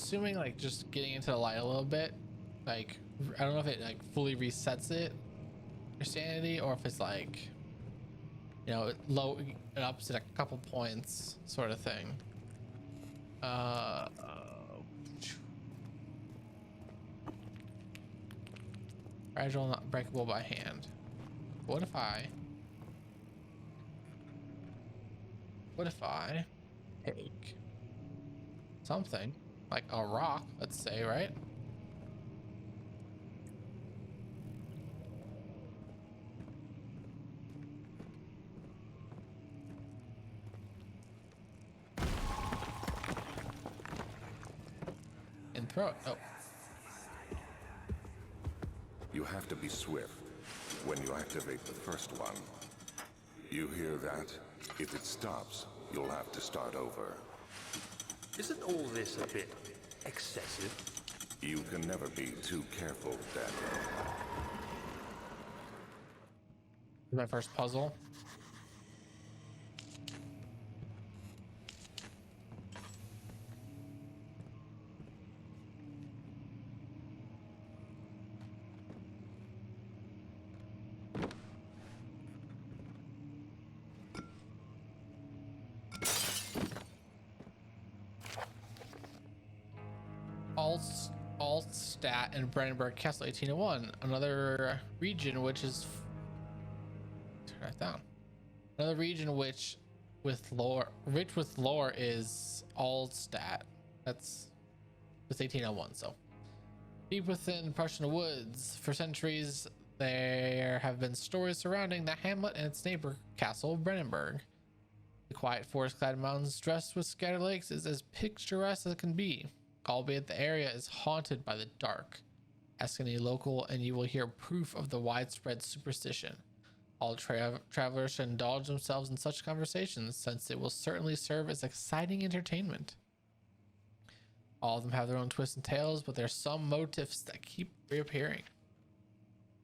assuming like just getting into the light a little bit, like I don't know if it like fully resets it your sanity or if it's like, you know, it ups it a couple points sort of thing. Fragile, not breakable by hand. What if I take something like a rock, let's say, right? And throw it. Oh. You have to be swift when you activate the first one. You hear that? If it stops, you'll have to start over. Isn't all this a bit excessive? You can never be too careful, Daniel. My first puzzle. Altstat and Brandenburg Castle 1801, another region which is turn that down. Another region which rich with lore is Altstat. That's 1801. So deep within Prussian woods, for centuries there have been stories surrounding the hamlet and its neighbor castle Brandenburg. The quiet forest-clad mountains dressed with scattered lakes is as picturesque as it can be, albeit the area is haunted by the dark. Ask any local and you will hear proof of the widespread superstition. All travelers should indulge themselves in such conversations, since it will certainly serve as exciting entertainment. All of them have their own twists and tales, but there are some motifs that keep reappearing.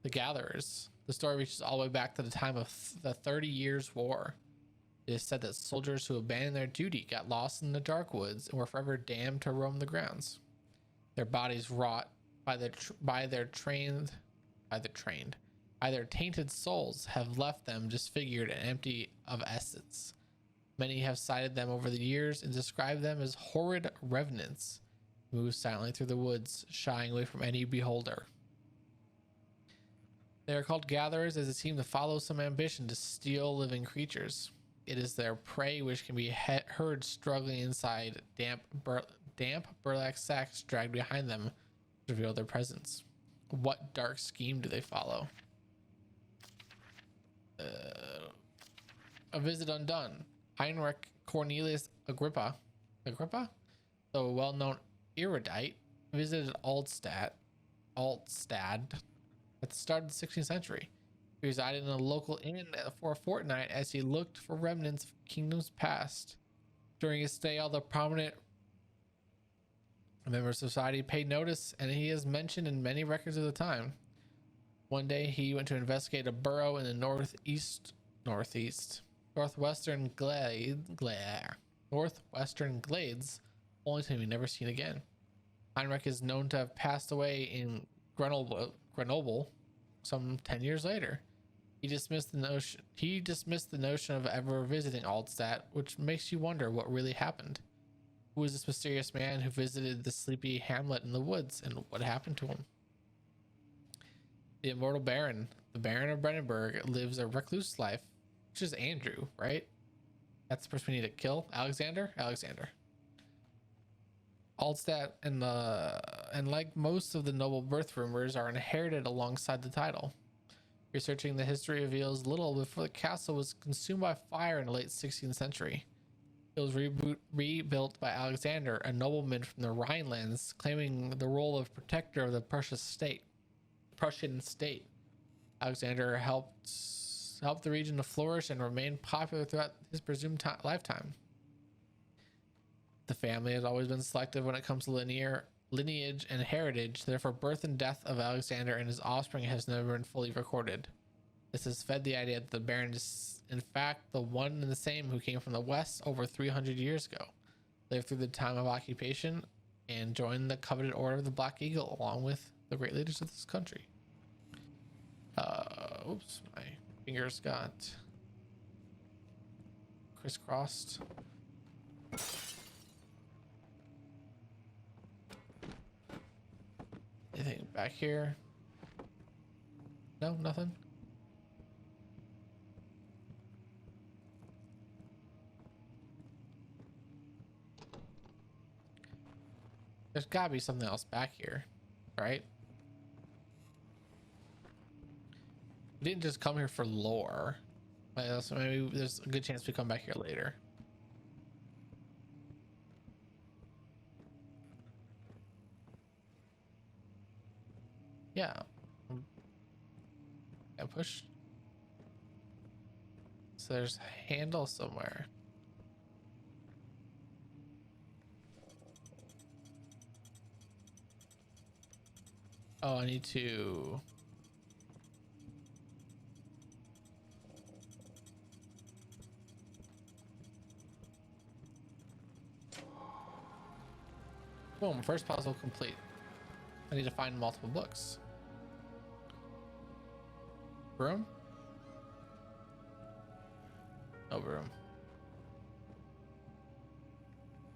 The Gatherers. The story reaches all the way back to the time of the 30 Years' War. It is said that soldiers who abandoned their duty got lost in the dark woods and were forever damned to roam the grounds. Their bodies rot by their tainted souls have left them disfigured and empty of essence. Many have cited them over the years and described them as horrid revenants who move silently through the woods, shying away from any beholder. They are called gatherers as they seem to follow some ambition to steal living creatures. It is their prey which can be heard struggling inside damp burlap sacks dragged behind them to reveal their presence. What dark scheme do they follow? A visit undone. Heinrich Cornelius Agrippa, the well-known erudite, visited Altstadt at the start of the 16th century. He resided in a local inn for a fortnight as he looked for remnants of kingdoms past. During his stay, all the prominent members of society paid notice, and he is mentioned in many records of the time. One day, he went to investigate a burrow in the northwestern glades, only to be never seen again. Heinrich is known to have passed away in Grenoble some 10 years later. He dismissed the notion of ever visiting Altstadt, which makes you wonder what really happened. Who was this mysterious man who visited the sleepy hamlet in the woods, and what happened to him? The immortal Baron, the Baron of Brandenburg, lives a recluse life, which is Andrew, right? That's the person we need to kill. Alexander. Altstadt and like most of the noble birth rumors are inherited alongside the title. Researching the history reveals little before the castle was consumed by fire in the late 16th century. It was rebuilt by Alexander, a nobleman from the Rhinelands, claiming the role of protector of the Prussian state. Alexander helped the region to flourish and remain popular throughout his presumed lifetime. The family has always been selective when it comes to lineage and heritage, therefore birth and death of Alexander and his offspring has never been fully recorded. This has fed the idea that the Baron is in fact the one and the same who came from the west over 300 years ago, lived through the time of occupation, and join the coveted order of the Black Eagle along with the great leaders of this country. Oops, my fingers got crisscrossed. Anything back here? No, nothing. There's gotta be something else back here, right? We didn't just come here for lore. So maybe there's a good chance we come back here later. Yeah. I push. So there's a handle somewhere. Oh, I need to. Boom, first puzzle complete. I need to find multiple books. Room? No room.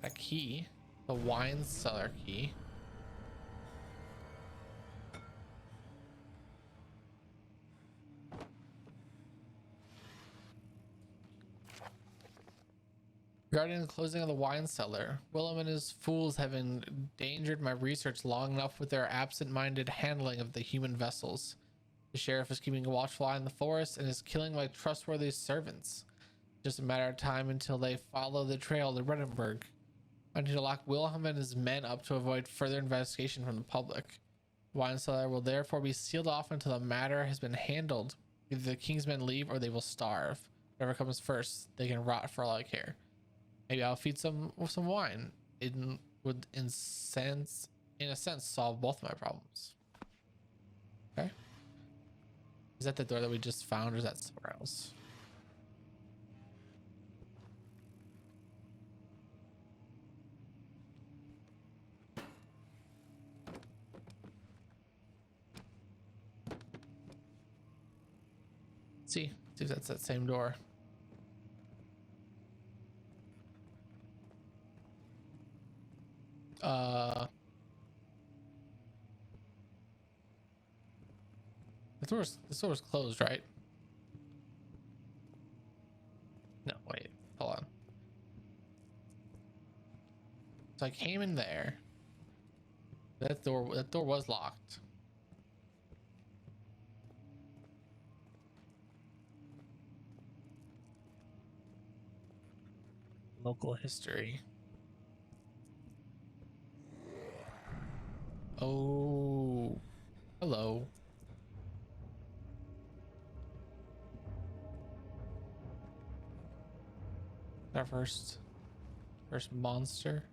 A key. The wine cellar key. Regarding the closing of the wine cellar, Willem and his fools have endangered my research long enough with their absent-minded handling of the human vessels. The sheriff is keeping a watchful eye in the forest and is killing my trustworthy servants. Just a matter of time until they follow the trail to Reddenburg. I need to lock Wilhelm and his men up to avoid further investigation from the public. The wine cellar will therefore be sealed off until the matter has been handled. Either the king's men leave or they will starve. Whatever comes first, they can rot for all I care. Maybe I'll feed some with some wine. It would, in a sense, solve both of my problems. Okay. Is that the door that we just found, or is that somewhere else? See if that's that same door. The door's closed, right? No, wait, hold on. So I came in there. That door was locked. Local history. Oh, hello. Our first monster.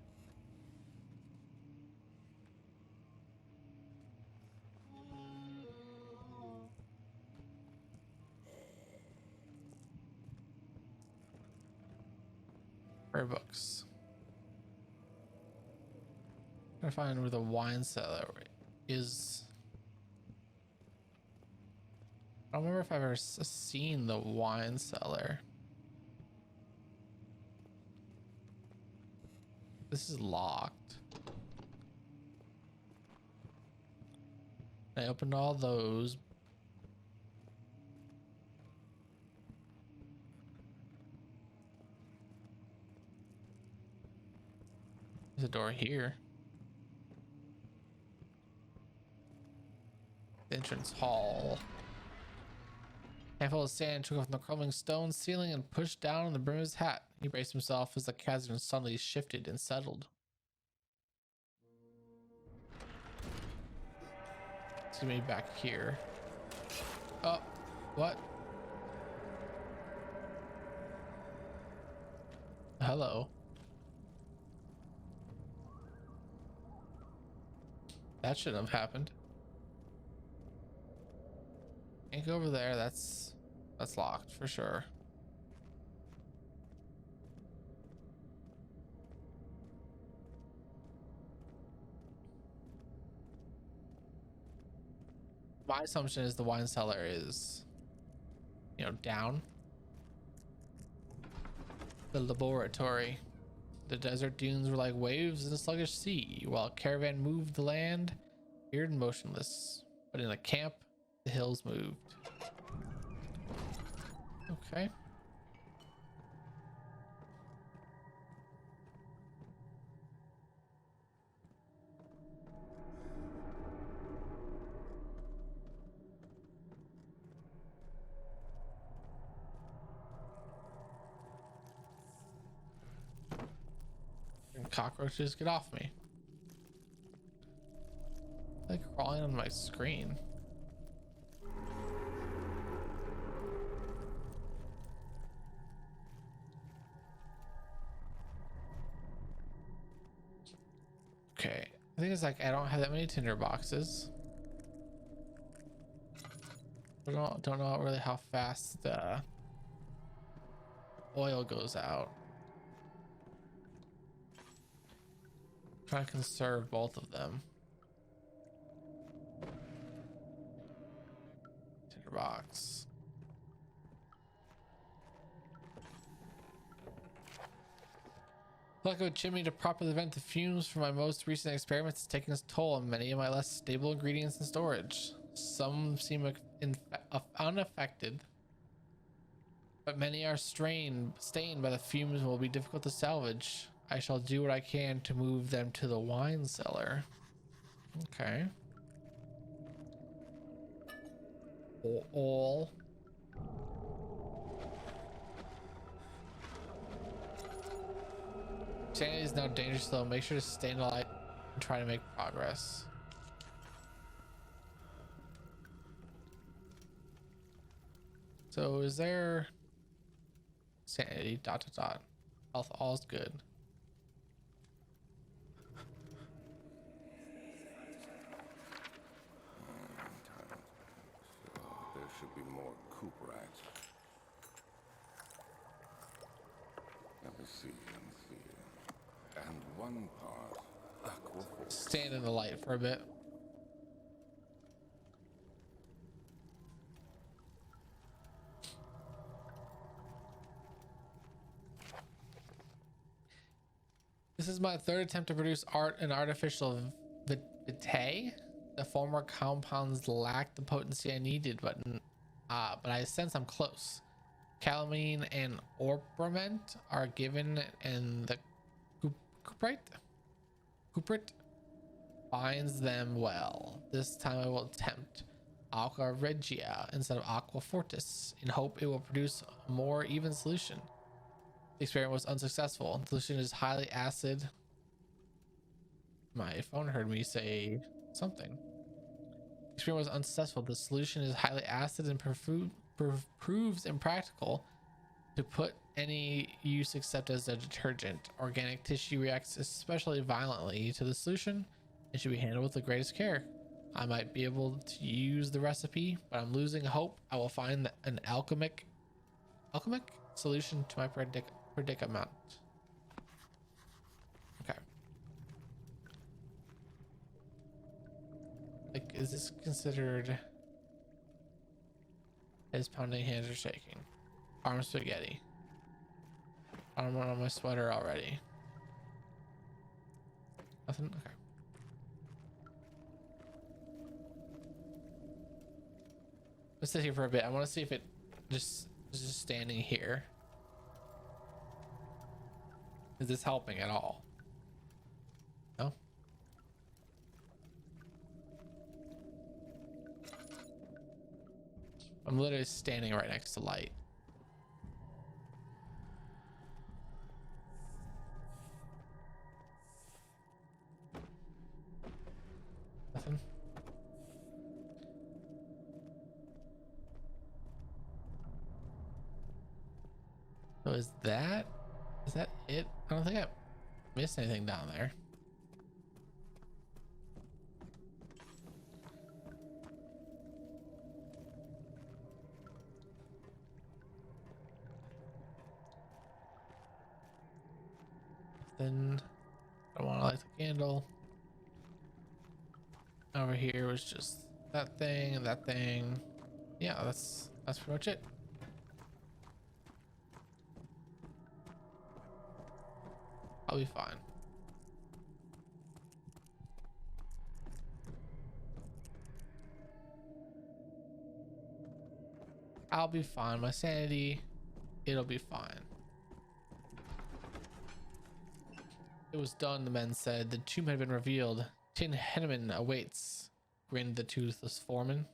Rare books. I'm trying to find where the wine cellar is. I don't remember if I've ever seen the wine cellar. This is locked. I opened all those. There's a door here. Entrance hall. Handful of sand took off from the crumbling stone ceiling and pushed down on the brim of his hat. He braced himself as the chasm suddenly shifted and settled. It's gonna be back here. Oh, what? Hello. That shouldn't have happened. Can't go over there. That's locked for sure. my assumption is the wine cellar is, you know, down. The laboratory. The desert dunes were like waves in a sluggish sea, while a caravan moved the land, weird and motionless. But in a camp, the hills moved. Okay. And cockroaches, get off me. Like crawling on my screen. Okay, I think it's like I don't have that many tinder boxes. I don't know really how fast the oil goes out. Trying to conserve both of them. Tinderbox. Lack of a chimney to properly vent the fumes from my most recent experiments is taking its toll on many of my less stable ingredients in storage. Some seem unaffected, but many are stained by the fumes and will be difficult to salvage. I shall do what I can to move them to the wine cellar. Okay. All. Sanity is now dangerous though. Make sure to stay in the light and try to make progress. So is there sanity ... Health, all's good. There should be more cuprites. Let me see. And one part aquaforce. Stand in the light for a bit. This is my third attempt to produce an artificial vitae. The former compounds lack the potency I needed, but I sense I'm close. Calamine and orpiment are given, and the cuprit binds them well. This time I will attempt aqua regia instead of aqua fortis in hope it will produce a more even solution. The experiment was unsuccessful. The solution is highly acid. My phone heard me say something. The experiment was unsuccessful. The solution is highly acid and proves impractical to put any use except as a detergent. Organic tissue reacts especially violently to the solution and should be handled with the greatest care. I might be able to use the recipe, but I'm losing hope I will find an alchemic solution to my predicament. Okay. Like, is this considered? His pounding, hands are shaking. Arm spaghetti. I'm on my sweater already. Nothing? Okay. Let's sit here for a bit. I want to see if it just is just standing here. Is this helping at all? No? I'm literally standing right next to light. Nothing? So is that it? I don't think I missed anything down there. Then I want to light the candle. Over here was just that thing, and that thing. Yeah, that's pretty much it. I'll be fine. I'll be fine. My sanity, it'll be fine. It was done, the men said. The tomb had been revealed. Tin Henneman awaits, grinned the toothless foreman.